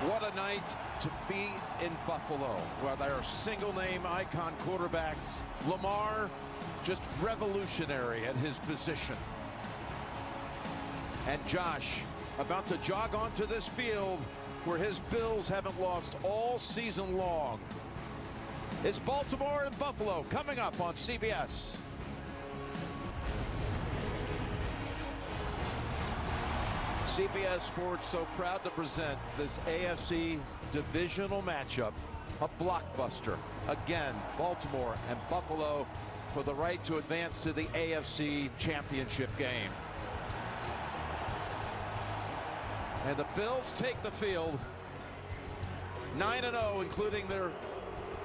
What a night to be in Buffalo, where there are single-name icon quarterbacks. Lamar, just revolutionary at his position. And Josh, about to jog onto this field where his Bills haven't lost all season long. It's Baltimore and Buffalo coming up on CBS. CBS Sports so proud to present this AFC divisional matchup, a blockbuster. Again, Baltimore and Buffalo for the right to advance to the AFC championship game. And the Bills take the field 9-0, including their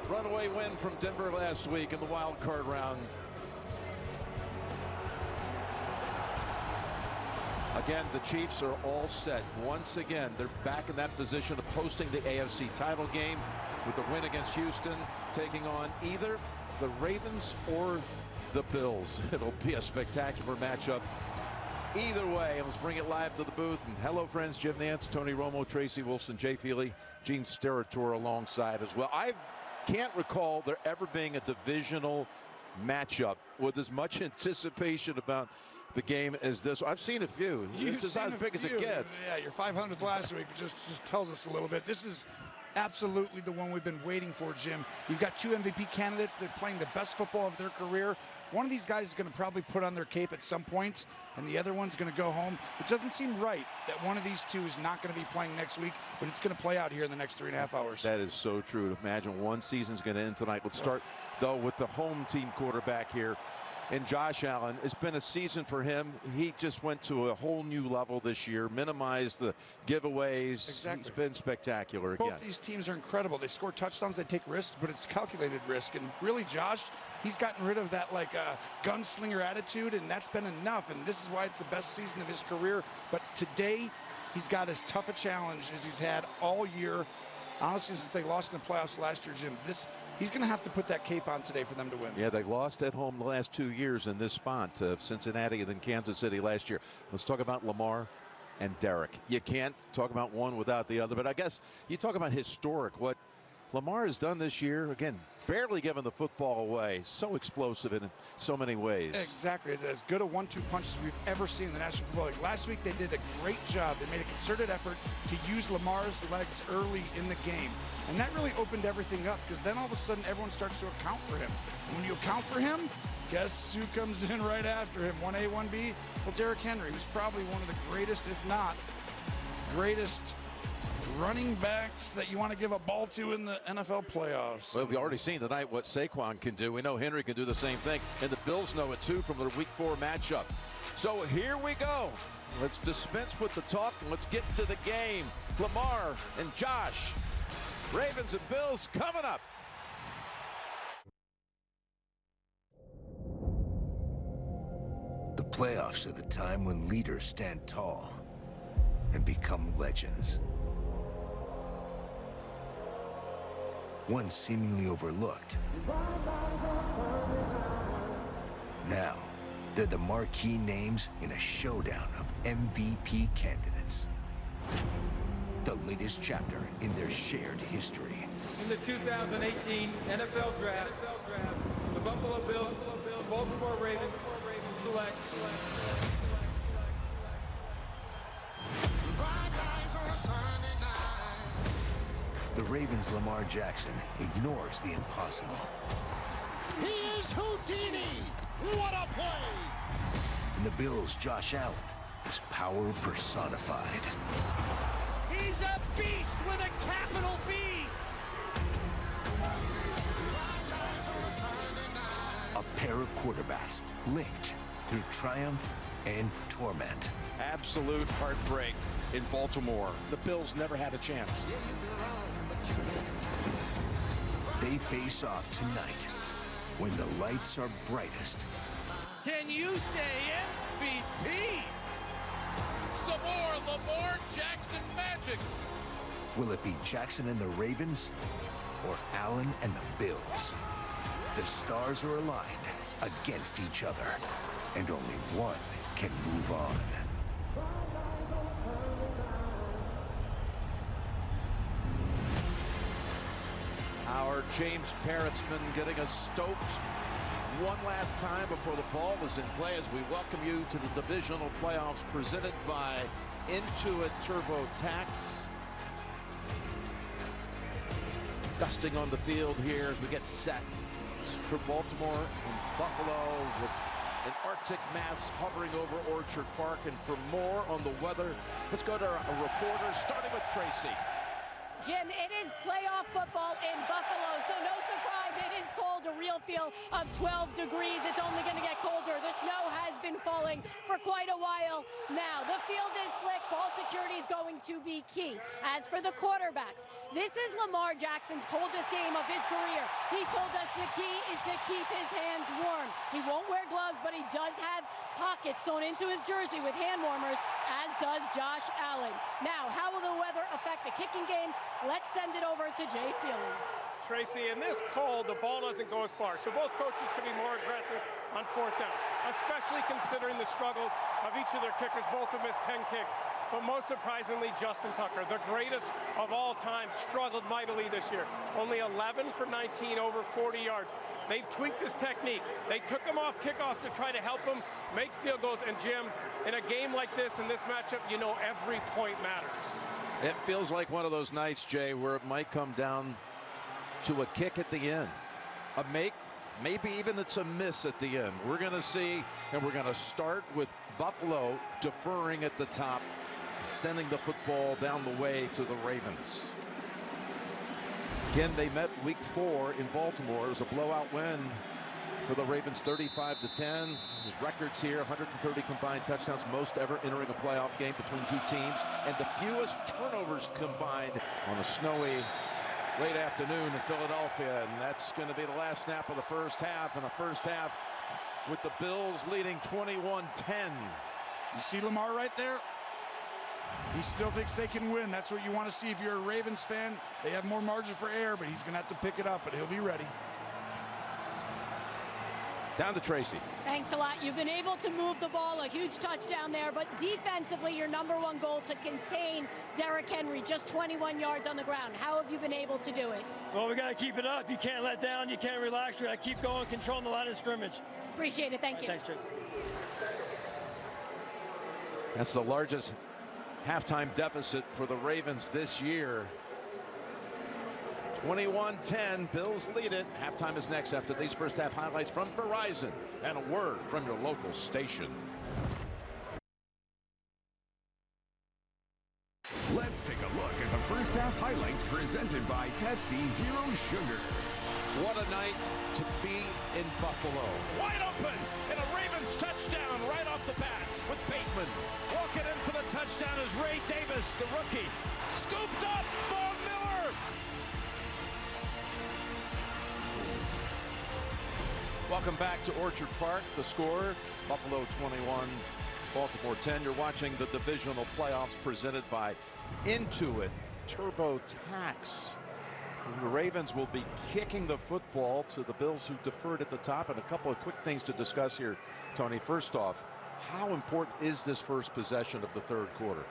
runaway win from Denver last week in the wild card round. Again, the Chiefs are all set. Once again, they're back in that position of hosting the AFC title game with the win against Houston, taking on either the Ravens or the Bills. It'll be a spectacular matchup either way. Let's bring it live to the booth. And hello, friends. Jim Nance, Tony Romo, Tracy Wilson, Jay Feely, Gene Steratore alongside as well. I can't recall there ever being a divisional matchup with as much anticipation about the game as this. I've seen a few. This is as big as it gets. Yeah, your 500th last week just tells us a little bit. This is absolutely the one we've been waiting for, Jim. You've got two MVP candidates. They're playing the best football of their career. One of these guys is going to probably put on their cape at some point, and the other one's going to go home. It doesn't seem right that one of these two is not going to be playing next week, but it's going to play out here in the next 3.5 hours. That is so true. To imagine one season's going to end tonight. Let's start, though, with the home team quarterback here. And Josh Allen, it's been a season for him. He just went to a whole new level this year, minimized the giveaways. Exactly. He's been spectacular again. Both these teams are incredible. They score touchdowns, they take risks, but it's calculated risk. And really, Josh, he's gotten rid of that gunslinger attitude, and that's been enough. And this is why it's the best season of his career. But today, he's got as tough a challenge as he's had all year. Honestly, since they lost in the playoffs last year, Jim, he's going to have to put that cape on today for them to win. Yeah, they lost at home the last 2 years in this spot, Cincinnati and then Kansas City last year. Let's talk about Lamar and Derek. You can't talk about one without the other, but I guess you talk about historic, what Lamar has done this year. Again, barely giving the football away. So explosive in so many ways. Exactly. It's as good a 1-2 punch as we've ever seen in the National Football League. Last week, they did a great job. They made a concerted effort to use Lamar's legs early in the game. And that really opened everything up, because then all of a sudden, everyone starts to account for him. And when you account for him, guess who comes in right after him? 1A, 1B? Well, Derrick Henry, who's probably one of the greatest, if not greatest, running backs that you want to give a ball to in the NFL playoffs. Well, we've already seen tonight what Saquon can do. We know Henry can do the same thing, and the Bills know it too from their Week 4 matchup. So here we go. Let's dispense with the talk and let's get to the game. Lamar and Josh, Ravens and Bills coming up. The playoffs are the time when leaders stand tall and become legends. Once seemingly overlooked, now they're the marquee names in a showdown of MVP candidates. The latest chapter in their shared history. In the 2018 NFL Draft, the Buffalo Bills, the Baltimore Ravens select. The Ravens' Lamar Jackson ignores the impossible. He is Houdini! What a play! And the Bills' Josh Allen is power personified. He's a beast with a capital B! A pair of quarterbacks linked through triumph and torment. Absolute heartbreak in Baltimore. The Bills never had a chance. They face off tonight when the lights are brightest. Can you say MVP? Some more Lamar Jackson magic. Will it be Jackson and the Ravens or Allen and the Bills? The stars are aligned against each other, and only one can move on. Baltimore. James Parrotsman getting us stoked one last time before the ball was in play as we welcome you to the divisional playoffs presented by Intuit TurboTax. Dusting on the field here as we get set for Baltimore and Buffalo with an Arctic mass hovering over Orchard Park. And for more on the weather, let's go to a reporter starting with Tracy. Jim, it is playoff football in Buffalo, so no surprise it is cold, a real feel of 12 degrees. It's only going to get colder. The snow has been falling for quite a while now. The field is slick. Ball security is going to be key. As for the quarterbacks, this is Lamar Jackson's coldest game of his career. He told us the key is to keep his hands warm. He won't wear gloves, but he does have pockets sewn into his jersey with hand warmers, as does Josh Allen. Now, how will the weather affect the kicking game? Let's send it over to Jay Feely. Tracy, in this cold, the ball doesn't go as far, so both coaches can be more aggressive on fourth down, especially considering the struggles of each of their kickers. Both have missed 10 kicks, but most surprisingly, Justin Tucker, the greatest of all time, struggled mightily this year. Only 11 for 19, over 40 yards. They've tweaked his technique. They took him off kickoffs to try to help him make field goals. And Jim, in a game like this, in this matchup, you know every point matters. It feels like one of those nights, Jay, where it might come down to a kick at the end. A make, maybe even it's a miss at the end. We're going to see, and we're going to start with Buffalo deferring at the top, sending the football down the way to the Ravens. Again, they met week 4 in Baltimore. It was a blowout win for the Ravens, 35-10. His records here, 130 combined touchdowns, most ever entering a playoff game between two teams, and the fewest turnovers combined on a snowy late afternoon in Philadelphia. And that's going to be the last snap of the first half. And the first half with the Bills leading 21-10. You see Lamar right there? He still thinks they can win. That's what you want to see if you're a Ravens fan. They have more margin for error, but he's going to have to pick it up, but he'll be ready. Down to Tracy. Thanks a lot. You've been able to move the ball, a huge touchdown there, but defensively, your #1 goal to contain Derrick Henry, just 21 yards on the ground. How have you been able to do it? Well, we got to keep it up. You can't let down. You can't relax. We got to keep going, controlling the line of scrimmage. Appreciate it. Thank you. Thanks, Tracy. That's the largest halftime deficit for the Ravens this year. 21-10, Bills lead it. Halftime is next after these first half highlights from Verizon and a word from your local station. Let's take a look at the first half highlights presented by Pepsi Zero Sugar. What a night to be in Buffalo. Wide open and a Ravens touchdown right off the bat with Bateman. Walking in for the touchdown is Ray Davis, the rookie. Scooped up, Von Miller. Welcome back to Orchard Park. The score, Buffalo 21, Baltimore 10. You're watching the divisional playoffs presented by Intuit TurboTax. The Ravens will be kicking the football to the Bills, who deferred at the top. And a couple of quick things to discuss here, Tony. First off, how important is this first possession of the third quarter?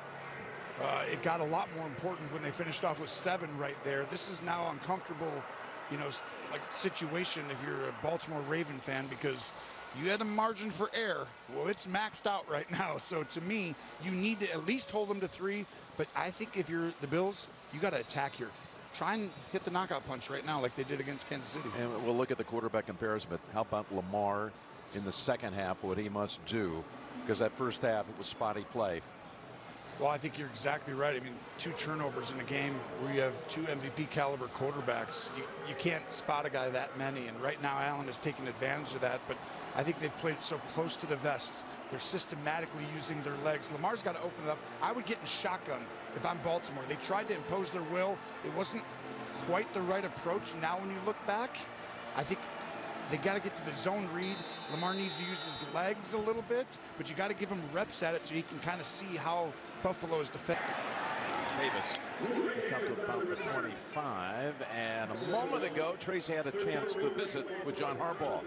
It got a lot more important when they finished off with 7 right there. This is now uncomfortable, you know, like situation if you're a Baltimore Raven fan, because you had a margin for error. Well, it's maxed out right now. So to me, you need to at least hold them to 3. But I think if you're the Bills, you got to attack here. Try and hit the knockout punch right now like they did against Kansas City. And we'll look at the quarterback comparison, but how about Lamar in the second half, what he must do? Because that first half, it was spotty play. Well, I think you're exactly right. I mean, 2 turnovers in a game where you have 2 MVP caliber quarterbacks. You can't spot a guy that many, and right now Allen is taking advantage of that, but I think they've played so close to the vest. They're systematically using their legs. Lamar's got to open it up. I would get in shotgun if I'm Baltimore. They tried to impose their will. It wasn't quite the right approach. Now when you look back, I think they got to get to the zone read. Lamar needs to use his legs a little bit, but you got to give him reps at it so he can kind of see how Buffalo is defending. Davis gets up to about the 25, and a moment ago, Tracy had a chance to visit with John Harbaugh.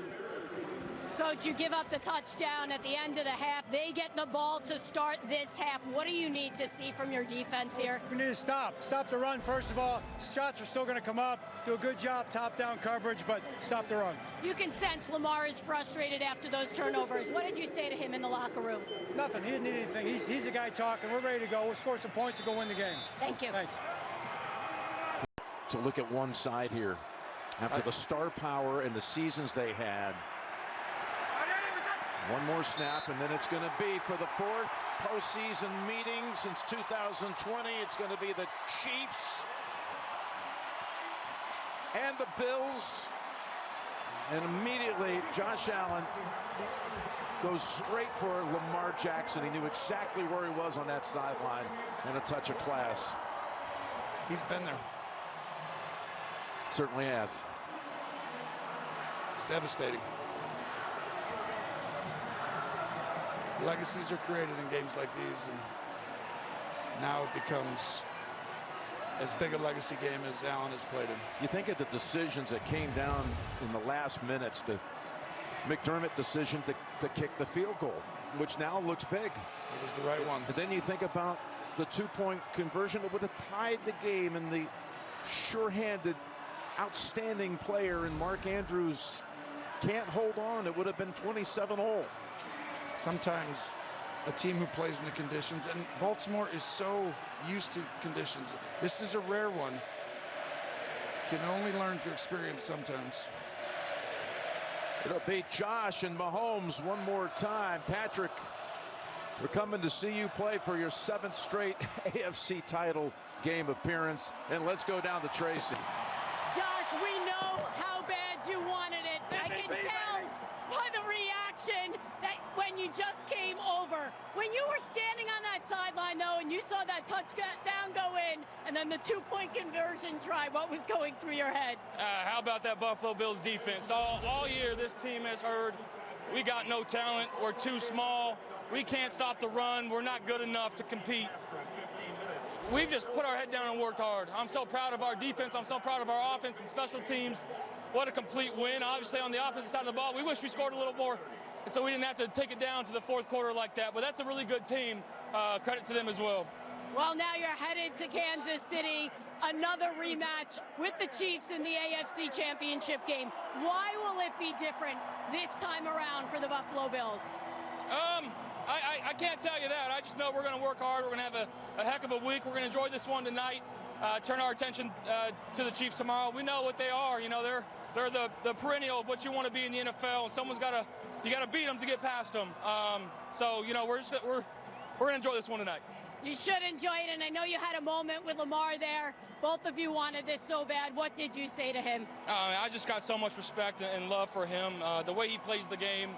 Coach, you give up the touchdown at the end of the half. They get the ball to start this half. What do you need to see from your defense here? We need to stop the run. First of all, shots are still going to come up. Do a good job top-down coverage, but stop the run. You can sense Lamar is frustrated after those turnovers. What did you say to him in the locker room? Nothing. He didn't need anything. He's a guy talking. We're ready to go. We'll score some points and go win the game. Thank you. Thanks. To look at one side here, after the star power and the seasons they had, one more snap, and then it's going to be for the fourth postseason meeting since 2020. It's going to be the Chiefs and the Bills. And immediately, Josh Allen goes straight for Lamar Jackson. He knew exactly where he was on that sideline, and a touch of class. He's been there. Certainly has. It's devastating. Legacies are created in games like these, and now it becomes as big a legacy game as Allen has played in. You think of the decisions that came down in the last minutes, the McDermott decision to kick the field goal, which now looks big. It was the right one. And then you think about the two-point conversion that would have tied the game, and the sure-handed, outstanding player in Mark Andrews can't hold on. It would have been 27-all. Sometimes a team who plays in the conditions, and Baltimore is so used to conditions. This is a rare one. Can only learn through experience sometimes. It'll be Josh and Mahomes one more time. Patrick, we're coming to see you play for your 7th straight AFC title game appearance. And let's go down to Tracy. Josh, we know how bad you wanted it. I can tell by the reaction that when you just came over. When you were standing on that sideline, though, and you saw that touchdown go in, and then the two-point conversion try, what was going through your head? How about that Buffalo Bills defense? All year, this team has heard we got no talent. We're too small. We can't stop the run. We're not good enough to compete. We've just put our head down and worked hard. I'm so proud of our defense. I'm so proud of our offense and special teams. What a complete win. Obviously, on the offensive side of the ball, we wish we scored a little more, so we didn't have to take it down to the fourth quarter like that. But that's a really good team. Credit to them as well. Well, now you're headed to Kansas City, another rematch with the Chiefs in the AFC Championship game. Why will it be different this time around for the Buffalo Bills? I can't tell you that. I just know we're going to work hard. We're going to have a heck of a week. We're going to enjoy this one tonight. Turn our attention to the Chiefs tomorrow. We know what they are. You know, they're the perennial of what you want to be in the NFL, and you got to beat them to get past them. So you know, we're going to enjoy this one tonight. You should enjoy it, and I know you had a moment with Lamar there. Both of you wanted this so bad. What did you say to him? I just got so much respect and love for him. The way he plays the game,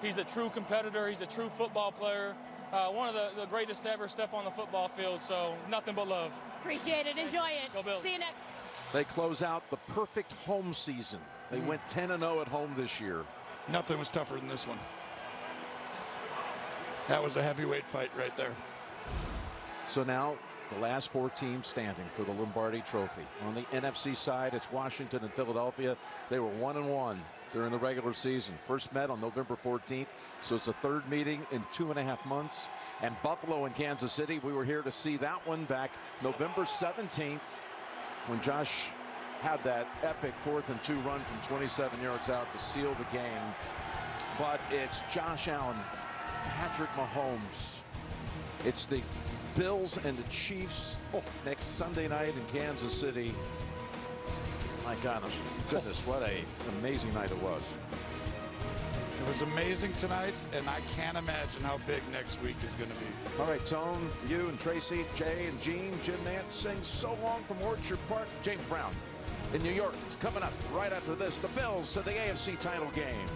he's a true competitor. He's a true football player. One of the greatest to ever step on the football field. So nothing but love. Appreciate it. Enjoy it. Go Bills. See you next. They close out the perfect home season. They went 10-0 at home this year. Nothing was tougher than this one. That was a heavyweight fight right there. So now the last 4 teams standing for the Lombardi Trophy. On the NFC side, it's Washington and Philadelphia. They were 1-1 during the regular season. First met on November 14th, so it's the 3rd meeting in 2.5 months. And Buffalo and Kansas City, we were here to see that one back November 17th when Josh had that epic 4th and 2 run from 27 yards out to seal the game. But it's Josh Allen, Patrick Mahomes. It's the Bills and the Chiefs next Sunday night in Kansas City. My goodness, what an amazing night it was. It was amazing tonight, and I can't imagine how big next week is going to be. All right, Tone, for you and Tracy, Jay and Gene, Jim Nance sing So Long from Orchard Park. James Brown in New York is coming up right after this. The Bills to the AFC title game.